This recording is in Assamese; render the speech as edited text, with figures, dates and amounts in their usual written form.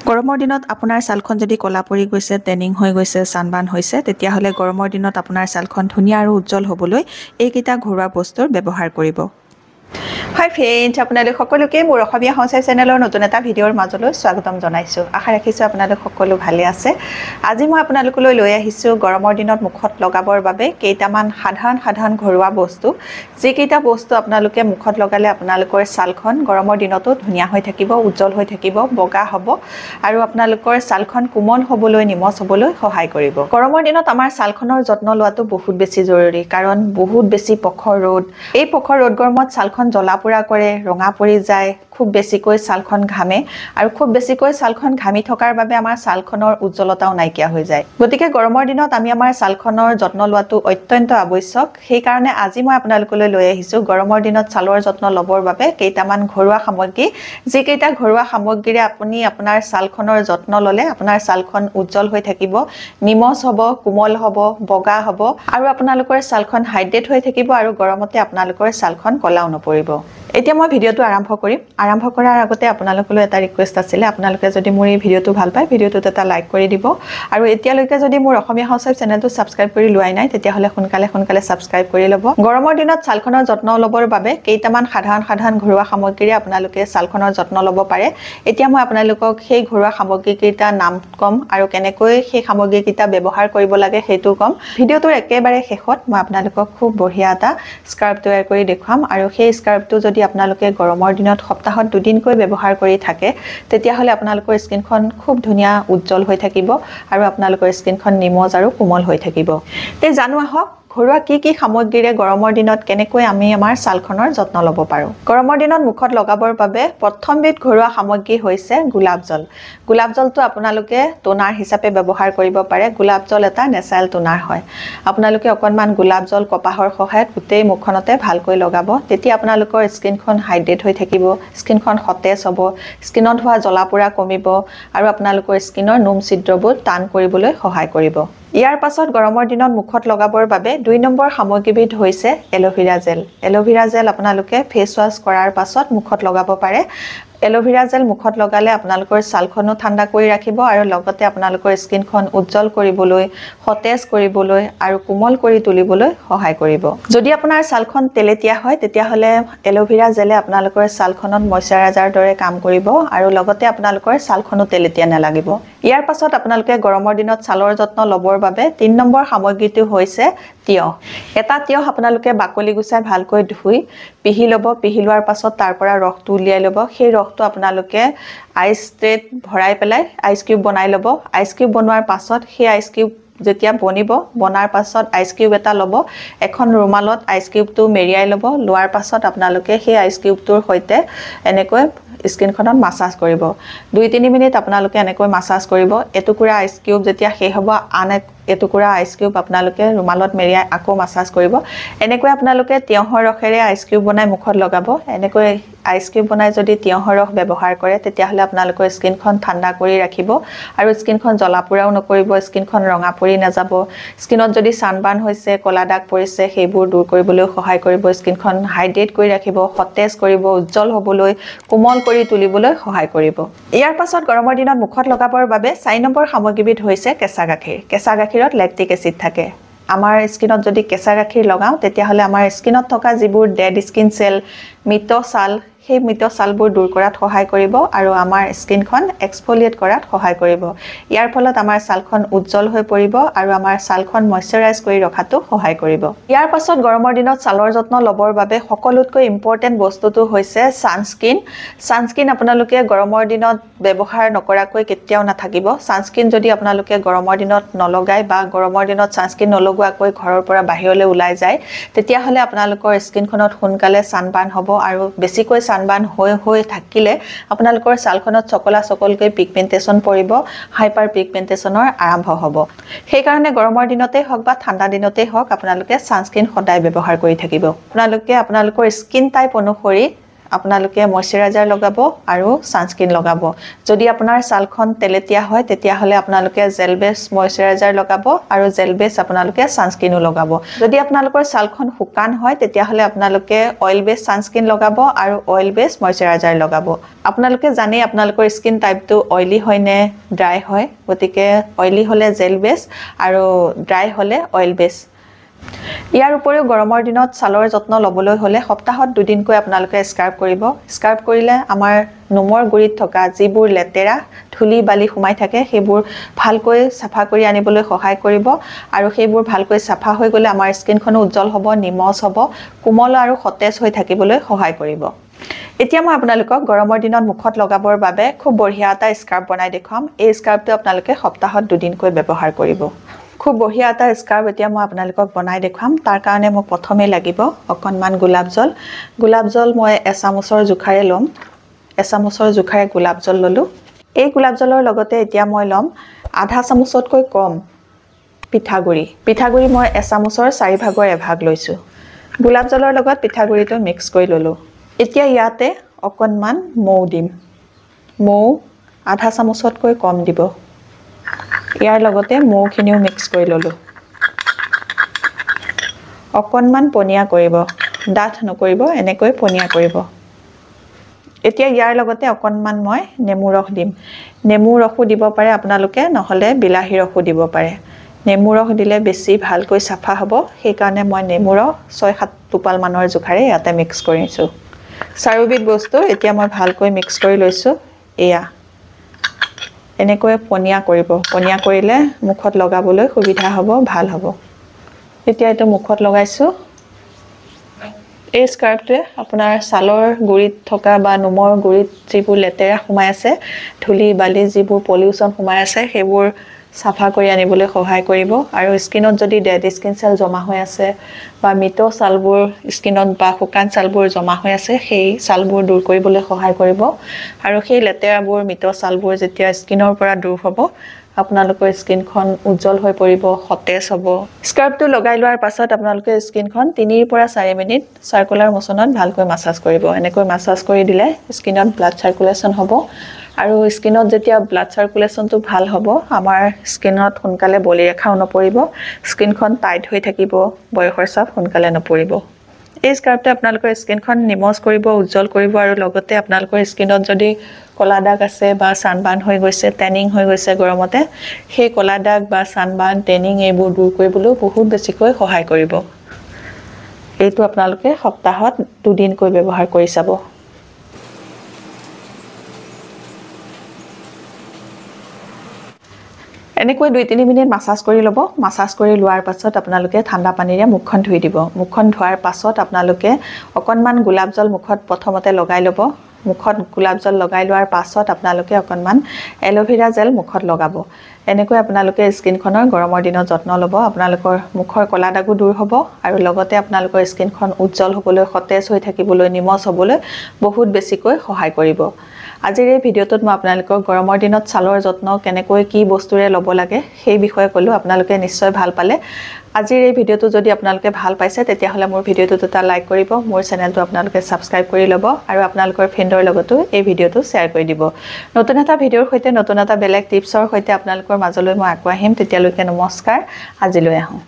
গৰমৰ দিনত আপোনাৰ ছালখন যদি ক'লা পৰি গৈছে, টেনিং হৈ গৈছে, ছানবাৰ্ণ হৈছে, তেতিয়াহ'লে গৰমৰ দিনত আপোনাৰ ছালখন ধুনীয়া আৰু উজ্জ্বল হ'বলৈ এইকেইটা ঘৰুৱা বস্তুৰ ব্যৱহাৰ কৰিব। হাই ফ্ৰেণ্ডছ, আপোনালোক সকলোকে মোৰ অসমীয়া সঞ্চাই চেনেলৰ নতুন এটা ভিডিঅ'ৰ মাজলৈ স্বাগতম জনাইছোঁ। আশা ৰাখিছোঁ আপোনালোক সকলো ভালে আছে। আজি মই আপোনালোকলৈ লৈ আহিছোঁ গৰমৰ দিনত মুখত লগাবৰ বাবে কেইটামান সাধাৰণ ঘৰুৱা বস্তু, যিকেইটা বস্তু আপোনালোকে মুখত লগালে আপোনালোকৰ ছালখন গৰমৰ দিনতো ধুনীয়া হৈ থাকিব, উজ্জ্বল হৈ থাকিব, বগা হ'ব আৰু আপোনালোকৰ ছালখন কোমল হ'বলৈ, নিমজ হ'বলৈ সহায় কৰিব। গৰমৰ দিনত আমাৰ ছালখনৰ যত্ন লোৱাটো বহুত বেছি জৰুৰী, কাৰণ বহুত বেছি প্ৰখৰ ৰ'দ। এই প্ৰখৰ ৰ'দ গৰমত ছালখন জ্বলা পোৰা কৰে, ৰঙা পৰি যায়, খুব বেছিকৈ ছালখন ঘামে আৰু খুব বেছিকৈ ছালখন ঘামি থকাৰ বাবে আমাৰ ছালখনৰ উজ্জ্বলতাও নাইকিয়া হৈ যায়। গতিকে গৰমৰ দিনত আমি আমাৰ ছালখনৰ যত্ন লোৱাটো অত্যন্ত আৱশ্যক। সেইকাৰণে আজি মই আপোনালোকলৈ লৈ আহিছোঁ গৰমৰ দিনত ছালৰ যত্ন ল'বৰ বাবে কেইটামান ঘৰুৱা সামগ্ৰী, যিকেইটা ঘৰুৱা সামগ্ৰীৰে আপুনি আপোনাৰ ছালখনৰ যত্ন ল'লে আপোনাৰ ছালখন উজ্জ্বল হৈ থাকিব, নিমজ হ'ব, কোমল হ'ব, বগা হ'ব আৰু আপোনালোকৰ ছালখন হাইড্ৰেট হৈ থাকিব আৰু গৰমতে আপোনালোকৰ ছালখন ক'লাও নপৰিব। এতিয়া মই ভিডিঅ'টো আৰম্ভ কৰিম। আৰম্ভ কৰাৰ আগতে আপোনালোকলৈ এটা ৰিকুৱেষ্ট আছিলে, আপোনালোকে যদি মোৰ এই ভিডিঅ'টো ভাল পায়, ভিডিঅ'টোত এটা লাইক কৰি দিব আৰু এতিয়ালৈকে যদি মোৰ অসমীয়া হাউচৱাইফ চেনেলটো ছাবস্ক্ৰাইব কৰি লোৱাই নাই, তেতিয়াহ'লে সোনকালে ছাবস্ক্ৰাইব কৰি ল'ব। গৰমৰ দিনত ছালখনৰ যত্ন ল'বৰ বাবে কেইটামান সাধাৰণ ঘৰুৱা সামগ্ৰীৰে আপোনালোকে ছালখনৰ যত্ন ল'ব পাৰে। এতিয়া মই আপোনালোকক সেই ঘৰুৱা সামগ্ৰীকেইটাৰ নাম ক'ম আৰু কেনেকৈ সেই সামগ্ৰীকেইটা ব্যৱহাৰ কৰিব লাগে সেইটো ক'ম। ভিডিঅ'টোৰ একেবাৰে শেষত মই আপোনালোকক খুব বঢ়িয়া এটা স্কাৰ্ফ তৈয়াৰ কৰি দেখুৱাম আৰু সেই স্কাৰ্ফটো যদি আপোনালোকে গৰমৰ দিনত সপ্তাহত দুদিনকৈ ব্যৱহাৰ কৰি থাকে, তেতিয়াহ'লে আপোনালোকৰ স্কিনখন খুব ধুনীয়া উজ্জ্বল হৈ থাকিব আৰু আপোনালোকৰ স্কিনখন নিমজ আৰু কোমল হৈ থাকিব। তে জানো আহক ঘৰুৱা কি সামগ্ৰীৰে গৰমৰ দিনত কেনেকৈ আমি আমাৰ ছালখনৰ যত্ন ল'ব পাৰোঁ। গৰমৰ দিনত মুখত লগাবৰ বাবে প্ৰথমবিধ ঘৰুৱা সামগ্ৰী হৈছে গোলাপ জল। গোলাপ জলটো আপোনালোকে টোনাৰ হিচাপে ব্যৱহাৰ কৰিব পাৰে। গোলাপ জল এটা নেচাৰেল টোনাৰ হয়। আপোনালোকে অকণমান গোলাপ জল কপাহৰ সহায়ত গোটেই মুখখনতে ভালকৈ লগাব। তেতিয়া আপোনালোকৰ স্কিনখন হাইড্ৰেট হৈ থাকিব, স্কিনখন সতেজ হ'ব, স্কিনত হোৱা জ্বলা পোৰা কমিব আৰু আপোনালোকৰ স্কিনৰ নোম ছিদ্ৰবোৰ টান কৰিবলৈ সহায় কৰিব। ইয়াৰ পাছত গৰমৰ দিনত মুখত লগাবৰ বাবে 2 নম্বৰ সামগ্ৰীবিধ হৈছে এল'ভেৰা জেল। এল'ভেৰা জেল আপোনালোকে ফেচ ৱাছ কৰাৰ পাছত মুখত লগাব পাৰে। এল'ভেৰা জেল মুখত লগালে আপোনালোকৰ ছালখনো ঠাণ্ডা কৰি ৰাখিব আৰু লগতে আপোনালোকৰ স্কিনখন উজ্জ্বল কৰিবলৈ, সতেজ কৰিবলৈ আৰু কোমল কৰি তুলিবলৈ সহায় কৰিব। যদি আপোনাৰ ছালখন তেলেতীয়া হয়, তেতিয়াহ'লে এল'ভেৰা জেলে আপোনালোকৰ ছালখনত ময়শ্চাৰাইজাৰৰ দৰে কাম কৰিব আৰু লগতে আপোনালোকৰ ছালখনো তেলেতীয়া নালাগিব। ইয়াৰ পাছত আপোনালোকে গৰমৰ দিনত ছালৰ যত্ন ল'বৰ বাবে 3 নম্বৰ সামগ্ৰীটো হৈছে তিয়ঁহ। এটা তিয়ঁহ আপোনালোকে বাকলি গুচাই ভালকৈ ধুই পিহি ল'ব। পিহি লোৱাৰ পাছত তাৰ পৰা ৰসটো উলিয়াই ল'ব। সেই ৰসটো আপোনালোকে আইচ ট্ৰেত ভৰাই পেলাই আইচ কিউব বনাই ল'ব। আইচ কিউব বনোৱাৰ পাছত সেই আইচ কিউব যেতিয়া বনিব, বনাৰ পাছত আইচ কিউব এটা ল'ব। এখন ৰুমালত আইচ কিউবটো মেৰিয়াই ল'ব। লোৱাৰ পাছত আপোনালোকে সেই আইচ কিউবটোৰ সৈতে এনেকৈ স্কিনখনত মাছাজ কৰিব। 2-3 মিনিট আপোনালোকে এনেকৈ মাছাজ কৰিব। এটুকুৰা আইচ কিউব যেতিয়া শেষ হ'ব, আন এটুকুৰা আইচ কিউব আপোনালোকে ৰুমালত মেৰিয়াই আকৌ মাছাজ কৰিব। এনেকৈ আপোনালোকে তিয়ঁহৰ ৰসেৰে আইচ কিউব বনাই মুখত লগাব। এনেকৈ আইচ কিউব বনাই যদি তিয়ঁহৰ ৰস ব্যৱহাৰ কৰে, তেতিয়াহ'লে আপোনালোকৰ স্কিনখন ঠাণ্ডা কৰি ৰাখিব আৰু স্কিনখন জ্বলা পোৰাও নকৰিব, স্কিনখন ৰঙা পৰি নাযাব। স্কিনত যদি ছানবাৰ্ণ হৈছে, ক'লা দাগ পৰিছে, সেইবোৰ দূৰ কৰিবলৈও সহায় কৰিব। স্কিনখন হাইড্ৰেট কৰি ৰাখিব, সতেজ কৰিব, উজ্জ্বল হ'বলৈ, কোমল কৰি তুলিবলৈ সহায় কৰিব। ইয়াৰ পাছত গৰমৰ দিনত মুখত লগাবৰ বাবে 4 নম্বৰ সামগ্ৰীবিধ হৈছে কেঁচা গাখীৰ। কেঁচা গাখীৰত লেক্টিক এচিড থাকে। আমাৰ স্কিনত যদি কেঁচা গাখীৰ লগাওঁ, তেতিয়াহ'লে আমাৰ স্কিনত থকা যিবোৰ ডেড স্কিন চেল, মৃত ছাল, সেই মৃত ছালবোৰ দূৰ কৰাত সহায় কৰিব আৰু আমাৰ স্কিনখন এক্সফলিয়েট কৰাত সহায় কৰিব। ইয়াৰ ফলত আমাৰ ছালখন উজ্জ্বল হৈ পৰিব আৰু আমাৰ ছালখন ময়শ্চাৰাইজ কৰি ৰখাটো সহায় কৰিব। ইয়াৰ পাছত গৰমৰ দিনত ছালৰ যত্ন ল'বৰ বাবে সকলোতকৈ ইম্পৰ্টেণ্ট বস্তুটো হৈছে ছানস্ক্ৰীন। ছানস্ক্ৰীন আপোনালোকে গৰমৰ দিনত ব্যৱহাৰ নকৰাকৈ কেতিয়াও নাথাকিব। ছানস্ক্ৰীন যদি আপোনালোকে গৰমৰ দিনত নলগায় বা গৰমৰ দিনত ছানস্ক্ৰীন নলগোৱাকৈ ঘৰৰ পৰা বাহিৰলৈ ওলাই যায়, তেতিয়াহ'লে আপোনালোকৰ স্কিনখনত সোনকালে ছানবাৰ্ণ হ'ব আৰু বেছিকৈ ছানবাৰ্ণ হৈ থাকিলে আপোনালোকৰ ছালখনত চকলকৈ পিগমেণ্টেশ্যন পৰিব, হাইপাৰ পিগমেণ্টেশ্যনৰ আৰম্ভ হ'ব। সেইকাৰণে গৰমৰ দিনতেই হওক বা ঠাণ্ডা দিনতেই হওক আপোনালোকে ছানস্ক্ৰীন সদায় ব্যৱহাৰ কৰি থাকিব। আপোনালোকে আপোনালোকৰ স্কিন টাইপ অনুসৰি আপোনালোকে ময়শ্চাৰাইজাৰ লগাব আৰু ছানস্ক্ৰীন লগাব যদি আপোনাৰ ছালখন তেলেতীয়া হয় তেতিয়াহ'লে আপোনালোকে জেল বেছ ময়শ্চাৰাইজাৰ লগাব আৰু জেল বেছ আপোনালোকে ছানস্ক্ৰীনো লগাব যদি আপোনালোকৰ ছালখন শুকান হয় তেতিয়াহ'লে আপোনালোকে অইল বেছ ছানস্ক্ৰীন লগাব আৰু অইল বেছ ময়শ্চাৰাইজাৰ লগাব আপোনালোকে জানে আপোনালোকৰ স্কিন টাইপটো অইলি হয় নে ড্ৰাই হয় গতিকে অইলি হ'লে জেল বেছ আৰু ড্ৰাই হ'লে অইল বেছ ইয়াৰ উপৰিও গৰমৰ দিনত ছালৰ যত্ন ল'বলৈ হ'লে সপ্তাহত দুদিনকৈ আপোনালোকে স্ক্ৰাব কৰিব স্ক্ৰাব কৰিলে আমাৰ নোমৰ গুৰিত থকা যিবোৰ লেতেৰা ধূলি বালি সোমাই থাকে সেইবোৰ ভালকৈ চাফা কৰি আনিবলৈ সহায় কৰিব আৰু সেইবোৰ ভালকৈ চাফা হৈ গ'লে আমাৰ স্কিনখনো উজ্জ্বল হ'ব নিমজ হ'ব কোমল আৰু সতেজ হৈ থাকিবলৈ সহায় কৰিব এতিয়া মই আপোনালোকক গৰমৰ দিনত মুখত লগাবৰ বাবে খুব বঢ়িয়া এটা স্ক্ৰাব বনাই দেখুৱাম এই স্ক্ৰাবটো আপোনালোকে সপ্তাহত দুদিনকৈ ব্যৱহাৰ কৰিব খুব বঢ়িয়া এটা স্ক্ৰাব এতিয়া মই আপোনালোকক বনাই দেখুৱাম তাৰ কাৰণে মোক প্ৰথমে লাগিব অকণমান গোলাপ জল মই এচামুচৰ জোখাৰে ল'ম এচামুচৰ জোখাৰে গোলাপ জল ল'লোঁ এই গোলাপ জলৰ লগতে এতিয়া মই ল'ম আধা চামুচতকৈ কম পিঠাগুড়ি মই এচামুচৰ 4/4 এভাগ লৈছোঁ গোলাপ জলৰ লগত পিঠাগুড়িটো মিক্স কৰি ল'লোঁ এতিয়া ইয়াতে অকণমান মৌ দিম মৌ আধা চামুচতকৈ কম দিব ইয়াৰ লগতে মৌখিনিও মিক্স কৰি ল'লোঁ অকণমান পনীয়া কৰিব ডাঠ নকৰিব এনেকৈ পনীয়া কৰিব এতিয়া ইয়াৰ লগতে অকণমান মই নেমু ৰস দিম নেমু ৰসো দিব পাৰে আপোনালোকে নহ'লে বিলাহী ৰসো দিব পাৰে নেমু ৰস দিলে বেছি ভালকৈ চাফা হ'ব সেইকাৰণে মই নেমু ৰস 6-7 টোপাল মানৰ জোখাৰে ইয়াতে মিক্স কৰিছোঁ চাৰিবিধ বস্তু এতিয়া মই ভালকৈ মিক্স কৰি লৈছোঁ এয়া এনেকৈ পনীয়া কৰিব পনীয়া কৰিলে মুখত লগাবলৈ সুবিধা হ'ব ভাল হ'ব এতিয়া এইটো মুখত লগাইছোঁ এই স্ক্ৰাবটোৱে আপোনাৰ ছালৰ গুৰিত থকা বা নোমৰ গুৰিত যিবোৰ লেতেৰা সোমাই আছে ধূলি বালি যিবোৰ পলিউশ্যন সোমাই আছে সেইবোৰ চাফা কৰি আনিবলৈ সহায় কৰিব আৰু স্কিনত যদি ডেড স্কিন চেল জমা হৈ আছে বা মৃত ছালবোৰ স্কিনত বা শুকান ছালবোৰ জমা হৈ আছে সেই ছালবোৰ দূৰ কৰিবলৈ সহায় কৰিব আৰু সেই লেতেৰাবোৰ মৃত ছালবোৰ যেতিয়া স্কিনৰ পৰা দূৰ হ'ব আপোনালোকৰ স্কিনখন উজ্জ্বল হৈ পৰিব সতেজ হ'ব স্ক্ৰাবটো লগাই লোৱাৰ পাছত আপোনালোকে স্কিনখন 3 পৰা 4 মিনিট সাৰ্কুলাৰ মোচনত ভালকৈ মাসাজ কৰিব এনেকৈ মাসাজ কৰি দিলে স্কিনত ব্লাড সাৰ্কুলেশ্যন হ'ব আৰু স্কিনত যেতিয়া ব্লাড সাৰ্কুলেশ্যনটো ভাল হ'ব আমাৰ স্কিনত সোনকালে বলি ৰেখাও নপৰিব স্কিনখন টাইট হৈ থাকিব বয়সৰ চাপ সোনকালে নপৰিব এই স্ক্ৰাবটো আপোনালোকৰ স্কিনখন নিমজ কৰিব উজ্জ্বল কৰিব আৰু লগতে আপোনালোকৰ স্কিনত যদি কলা দাগ আছে বা সানবাৰ্ণ হৈ গৈছে টেনিং হৈ গৈছে গৰমতে সেই কলা দাগ বা সানবাৰ্ণ টেনিং এইবোৰ দূৰ কৰিবলৈ বহুত বেছিকৈ সহায় কৰিব এইটো আপোনালোকে সপ্তাহত দুদিনকৈ ব্যৱহাৰ কৰি চাব এনেকৈ 2-3 মিনিট মাসাজ কৰি ল'ব মাসাজ কৰি লোৱাৰ পাছত আপোনালোকে ঠাণ্ডা পানীৰে মুখখন ধুই দিব মুখখন ধোৱাৰ পাছত আপোনালোকে অকণমান গোলাপ জল মুখত প্ৰথমতে লগাই ল'ব মুখত গোলাপ জল লগাই লোৱাৰ পাছত আপোনালোকে অকণমান এলোভেৰা জেল মুখত লগাব এনেকৈ আপোনালোকে স্কিনখনৰ গৰমৰ দিনত যত্ন ল'ব আপোনালোকৰ মুখৰ কলা দাগো দূৰ হ'ব আৰু লগতে আপোনালোকৰ স্কিনখন উজ্জ্বল হ'বলৈ সতেজ হৈ থাকিবলৈ নিমজ হ'বলৈ বহুত বেছিকৈ সহায় কৰিব আজিৰ এই ভিডিঅ'টোত মই আপোনালোকক গৰমৰ দিনত ছালৰ যত্ন কেনেকৈ কি বস্তুৰে ল'ব লাগে সেই বিষয়ে ক'লো আপোনালোকে নিশ্চয় ভাল পালে আজিৰ এই ভিডিঅ'টো যদি আপোনালোকে ভাল পাইছে তেতিয়াহ'লে মোৰ ভিডিঅ'টোত এটা লাইক কৰিব মোৰ চেনেলটো আপোনালোকে সাবস্ক্ৰাইব কৰি ল'ব আৰু আপোনালোকৰ ফ্ৰেণ্ডৰ লগতো এই ভিডিঅ'টো শ্বেয়াৰ কৰি দিব নতুন এটা ভিডিঅ'ৰ সৈতে নতুন এটা বেলেগ টিপছৰ সৈতে আপোনালোকৰ মাজলৈ মই আকৌ আহিম তেতিয়ালৈকে নমস্কাৰ আজিলৈ আহোঁ